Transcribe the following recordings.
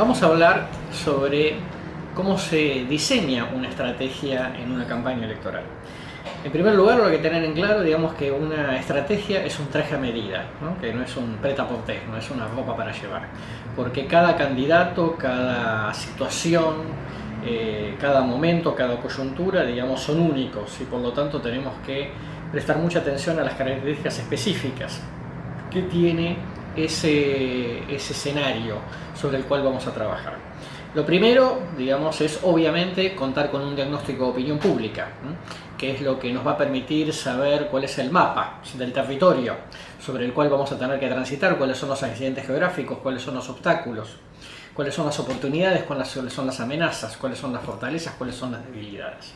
Vamos a hablar sobre cómo se diseña una estrategia en una campaña electoral. En primer lugar, lo que hay que tener en claro, digamos que una estrategia es un traje a medida, ¿no? Que no es un prêt-à-porter, no es una ropa para llevar, porque cada candidato, cada situación, cada momento, cada coyuntura, digamos, son únicos y por lo tanto tenemos que prestar mucha atención a las características específicas que tiene ese escenario sobre el cual vamos a trabajar. Lo primero, digamos, es obviamente contar con un diagnóstico de opinión pública, que es lo que nos va a permitir saber cuál es el mapa del territorio sobre el cual vamos a tener que transitar, cuáles son los accidentes geográficos, cuáles son los obstáculos, cuáles son las oportunidades, cuáles son las amenazas, cuáles son las fortalezas, cuáles son las debilidades.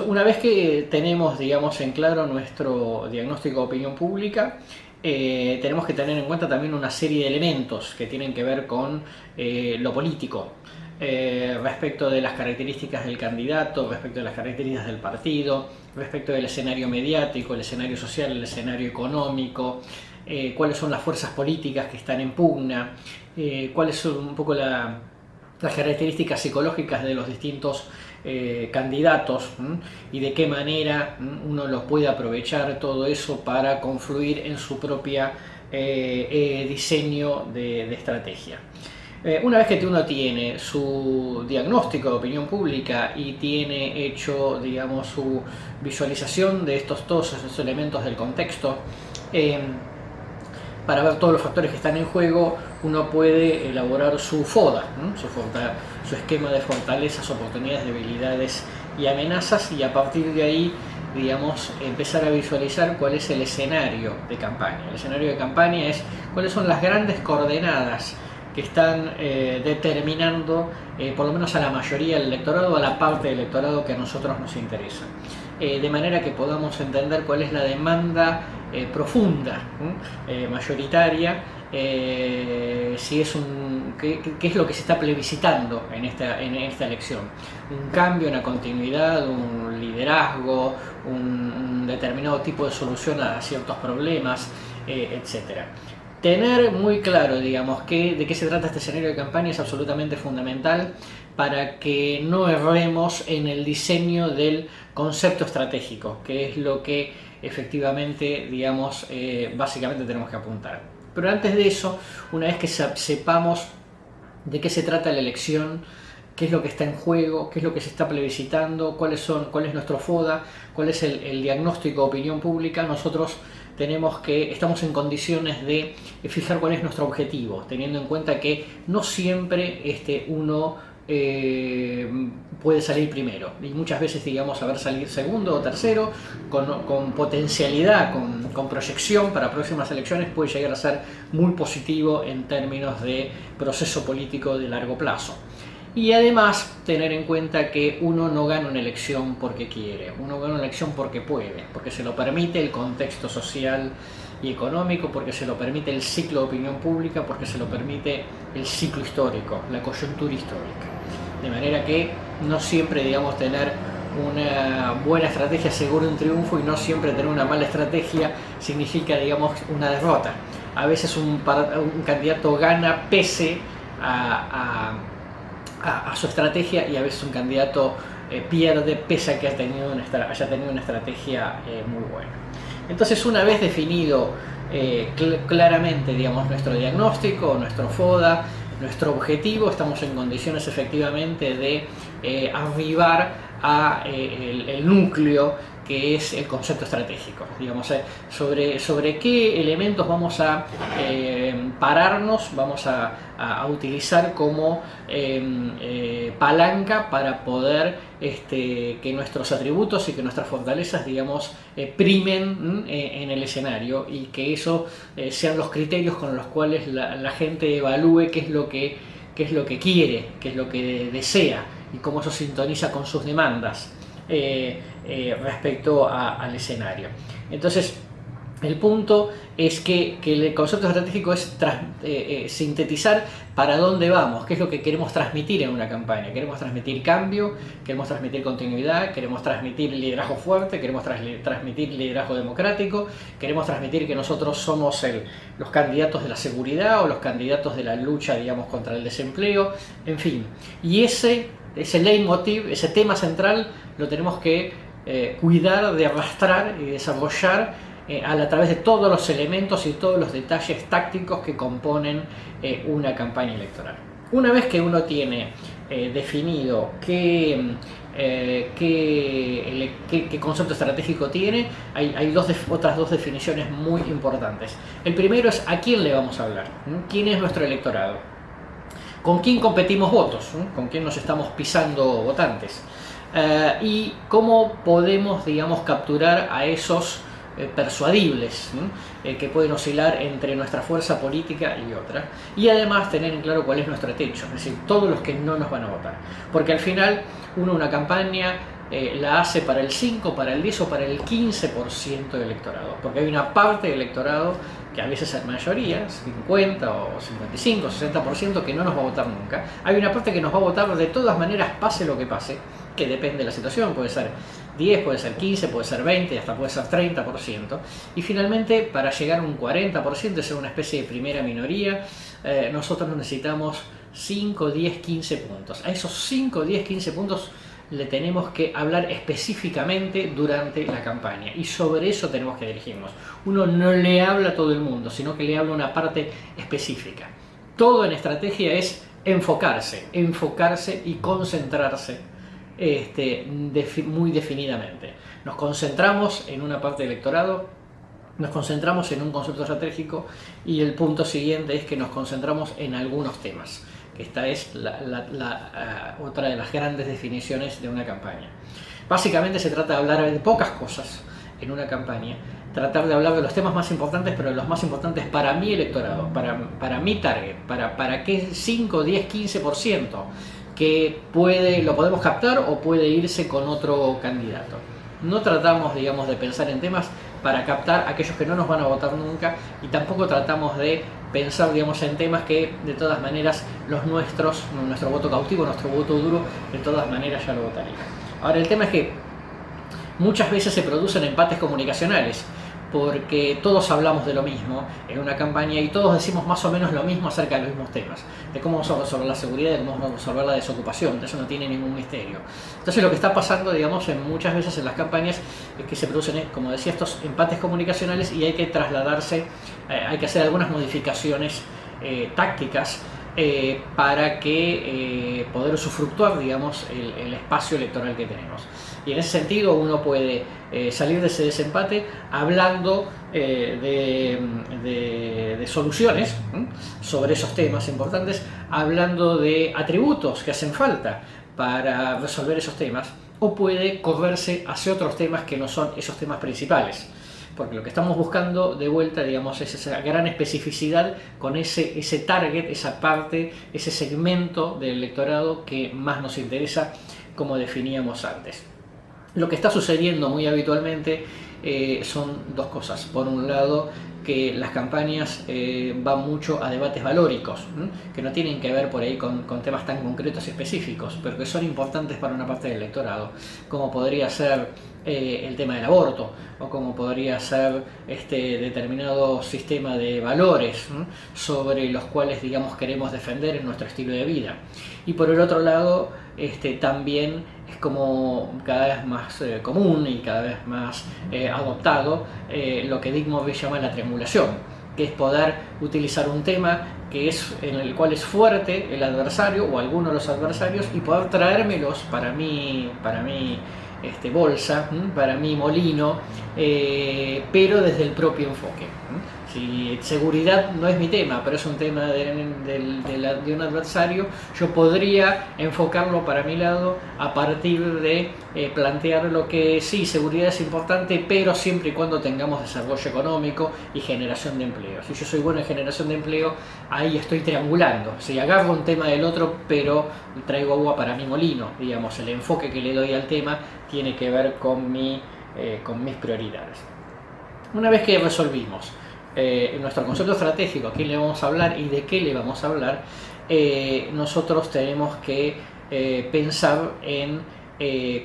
Una vez que tenemos, digamos, en claro nuestro diagnóstico de opinión pública, tenemos que tener en cuenta también una serie de elementos que tienen que ver con lo político, respecto de las características del candidato, respecto de las características del partido, respecto del escenario mediático, el escenario social, el escenario económico, cuáles son las fuerzas políticas que están en pugna, cuáles son un poco las características psicológicas de los distintos candidatos y de qué manera uno los puede aprovechar todo eso para confluir en su propia diseño de estrategia. Una vez que uno tiene su diagnóstico de opinión pública y tiene hecho, digamos, su visualización de todos esos elementos del contexto, para ver todos los factores que están en juego, uno puede elaborar su FODA, su esquema de fortalezas, oportunidades, debilidades y amenazas, y a partir de ahí, digamos, empezar a visualizar cuál es el escenario de campaña. El escenario de campaña es cuáles son las grandes coordenadas que están determinando, por lo menos a la mayoría del electorado, a la parte del electorado que a nosotros nos interesa. De manera que podamos entender cuál es la demanda profunda, mayoritaria, si es qué es lo que se está plebiscitando en esta elección. Un cambio, una continuidad, un liderazgo, un determinado tipo de solución a ciertos problemas, etc. Tener muy claro, digamos, de qué se trata este escenario de campaña es absolutamente fundamental para que no erremos en el diseño del concepto estratégico, que es lo que efectivamente, digamos, básicamente tenemos que apuntar. Pero antes de eso, una vez que sepamos de qué se trata la elección, qué es lo que está en juego, qué es lo que se está plebiscitando, cuál es nuestro FODA, cuál es el diagnóstico de opinión pública, nosotros estamos en condiciones de fijar cuál es nuestro objetivo, teniendo en cuenta que no siempre uno puede salir primero, y muchas veces, digamos, salir segundo o tercero, con potencialidad, con proyección para próximas elecciones, puede llegar a ser muy positivo en términos de proceso político de largo plazo. Y además tener en cuenta que uno no gana una elección porque quiere, uno gana una elección porque puede, porque se lo permite el contexto social y económico, porque se lo permite el ciclo de opinión pública, porque se lo permite el ciclo histórico, la coyuntura histórica. De manera que no siempre, digamos, tener una buena estrategia asegura un triunfo, y no siempre tener una mala estrategia significa, digamos, una derrota. A veces un candidato gana pese a su estrategia, y a veces un candidato pierde pese a que haya tenido una estrategia muy buena. Entonces, una vez definido claramente, digamos, nuestro diagnóstico, nuestro FODA, nuestro objetivo, estamos en condiciones efectivamente de arribar a el núcleo, que es el concepto estratégico, digamos, sobre qué elementos vamos a pararnos, vamos a utilizar como palanca para poder que nuestros atributos y que nuestras fortalezas, digamos, primen en el escenario, y que eso sean los criterios con los cuales la gente evalúe qué es lo que quiere, qué es lo que desea, y cómo eso sintoniza con sus demandas respecto al escenario. Entonces, El punto es que el concepto estratégico es sintetizar para dónde vamos, qué es lo que queremos transmitir en una campaña. Queremos transmitir cambio, queremos transmitir continuidad, queremos transmitir liderazgo fuerte, queremos transmitir liderazgo democrático, queremos transmitir que nosotros somos los candidatos de la seguridad o los candidatos de la lucha, digamos, contra el desempleo, en fin. Y ese leitmotiv, ese tema central, lo tenemos que cuidar de arrastrar y desarrollar a través de todos los elementos y todos los detalles tácticos que componen una campaña electoral. Una vez que uno tiene definido qué concepto estratégico tiene, hay otras dos definiciones muy importantes. El primero es a quién le vamos a hablar, quién es nuestro electorado, con quién competimos votos, con quién nos estamos pisando votantes, y cómo podemos, digamos, capturar a esos persuadibles, que pueden oscilar entre nuestra fuerza política y otra, y además tener en claro cuál es nuestro techo, es decir, todos los que no nos van a votar, porque al final una campaña la hace para el 5, para el 10 o para el 15% del electorado, porque hay una parte del electorado que a veces es mayoría, 50 o 55, 60% que no nos va a votar nunca. Hay una parte que nos va a votar de todas maneras, pase lo que pase, que depende de la situación, puede ser 10, puede ser 15, puede ser 20, hasta puede ser 30%. Y finalmente, para llegar a un 40%, ser una especie de primera minoría, nosotros necesitamos 5, 10, 15 puntos. A esos 5, 10, 15 puntos le tenemos que hablar específicamente durante la campaña, y sobre eso tenemos que dirigirnos. Uno no le habla a todo el mundo, sino que le habla a una parte específica. Todo en estrategia es enfocarse y concentrarse muy definidamente. Nos concentramos en una parte del electorado, nos concentramos en un concepto estratégico, y el punto siguiente es que nos concentramos en algunos temas. Esta es otra de las grandes definiciones de una campaña. Básicamente se trata de hablar de pocas cosas en una campaña, tratar de hablar de los temas más importantes, pero de los más importantes para mi electorado, para mi target, para qué 5, 10, 15% que lo podemos captar o puede irse con otro candidato. No tratamos, digamos, de pensar en temas para captar a aquellos que no nos van a votar nunca, y tampoco tratamos de pensar, digamos, en temas que de todas maneras nuestro voto cautivo, nuestro voto duro, de todas maneras ya lo votaría. Ahora, el tema es que muchas veces se producen empates comunicacionales, porque todos hablamos de lo mismo en una campaña y todos decimos más o menos lo mismo acerca de los mismos temas, de cómo vamos a resolver la seguridad, de cómo vamos a resolver la desocupación. Eso no tiene ningún misterio. Entonces, lo que está pasando, digamos, muchas veces en las campañas es que se producen, como decía, estos empates comunicacionales, y hay que trasladarse, hay que hacer algunas modificaciones tácticas para que poder usufructuar, digamos, el espacio electoral que tenemos. Y en ese sentido uno puede salir de ese desempate hablando de soluciones sobre esos temas importantes, hablando de atributos que hacen falta para resolver esos temas, o puede correrse hacia otros temas que no son esos temas principales. Porque lo que estamos buscando de vuelta, digamos, es esa gran especificidad con ese target, esa parte, ese segmento del electorado que más nos interesa, como definíamos antes. Lo que está sucediendo muy habitualmente son dos cosas. Por un lado, que las campañas van mucho a debates valóricos, que no tienen que ver por ahí con temas tan concretos y específicos, pero que son importantes para una parte del electorado, como podría ser el tema del aborto, o como podría ser determinado sistema de valores sobre los cuales, digamos, queremos defender en nuestro estilo de vida. Y por el otro lado, también es como cada vez más común y cada vez más adoptado lo que Dick Morris llama la triangulación, que es poder utilizar un tema en el cual es fuerte el adversario o alguno de los adversarios, y poder traérmelos para mi bolsa, para mi molino, pero desde el propio enfoque. Si seguridad no es mi tema, pero es un tema de un adversario, yo podría enfocarlo para mi lado a partir de plantear lo que sí, seguridad es importante, pero siempre y cuando tengamos desarrollo económico y generación de empleo. Si yo soy bueno en generación de empleo, ahí estoy triangulando. Si agarro un tema del otro, pero traigo agua para mi molino, digamos, el enfoque que le doy al tema tiene que ver con mis prioridades. Una vez que resolvimos nuestro concepto estratégico, a quién le vamos a hablar y de qué le vamos a hablar, nosotros tenemos que pensar en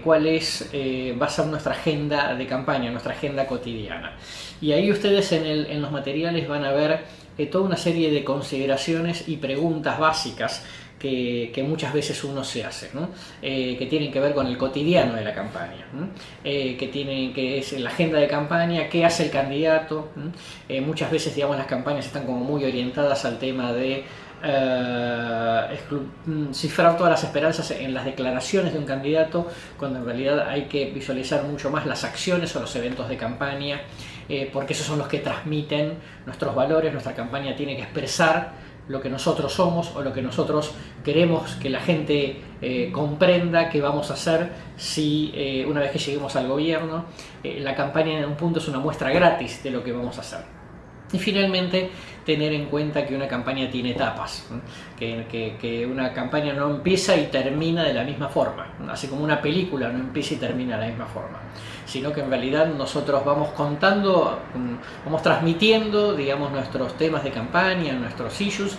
cuál va a ser nuestra agenda de campaña, nuestra agenda cotidiana. Y ahí ustedes en los materiales van a ver toda una serie de consideraciones y preguntas básicas que muchas veces uno se hace, ¿no? Que tienen que ver con el cotidiano de la campaña, ¿no? Que es la agenda de campaña, qué hace el candidato. Muchas veces, digamos, las campañas están como muy orientadas al tema de cifrar todas las esperanzas en las declaraciones de un candidato, cuando en realidad hay que visualizar mucho más las acciones o los eventos de campaña, porque esos son los que transmiten nuestros valores. Nuestra campaña tiene que expresar lo que nosotros somos o lo que nosotros queremos que la gente comprenda que vamos a hacer si una vez que lleguemos al gobierno. La campaña en un punto es una muestra gratis de lo que vamos a hacer. Y finalmente, tener en cuenta que una campaña tiene etapas, ¿no? Que una campaña no empieza y termina de la misma forma, ¿no? Así como una película no empieza y termina de la misma forma, sino que en realidad nosotros vamos contando, vamos transmitiendo, digamos, nuestros temas de campaña, nuestros issues,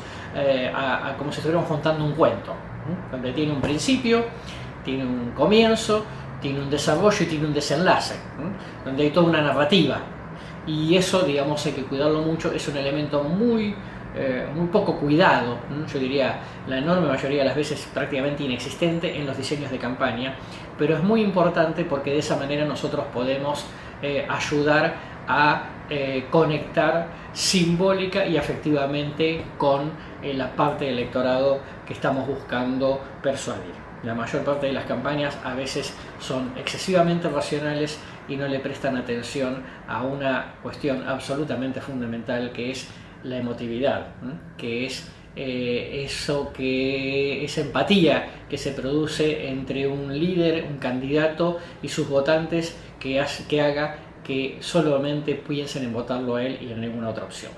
como si estuviéramos contando un cuento, ¿no? Donde tiene un principio, tiene un comienzo, tiene un desarrollo y tiene un desenlace, ¿no? Donde hay toda una narrativa. Y eso, digamos, hay que cuidarlo mucho. Es un elemento muy poco cuidado, ¿no? Yo diría la enorme mayoría de las veces prácticamente inexistente en los diseños de campaña, pero es muy importante porque de esa manera nosotros podemos ayudar a conectar simbólica y afectivamente con la parte del electorado que estamos buscando persuadir. La mayor parte de las campañas a veces son excesivamente racionales y no le prestan atención a una cuestión absolutamente fundamental, que es la emotividad, ¿no? Que es esa empatía que se produce entre un líder, un candidato y sus votantes, que haga que solamente piensen en votarlo a él y en ninguna otra opción.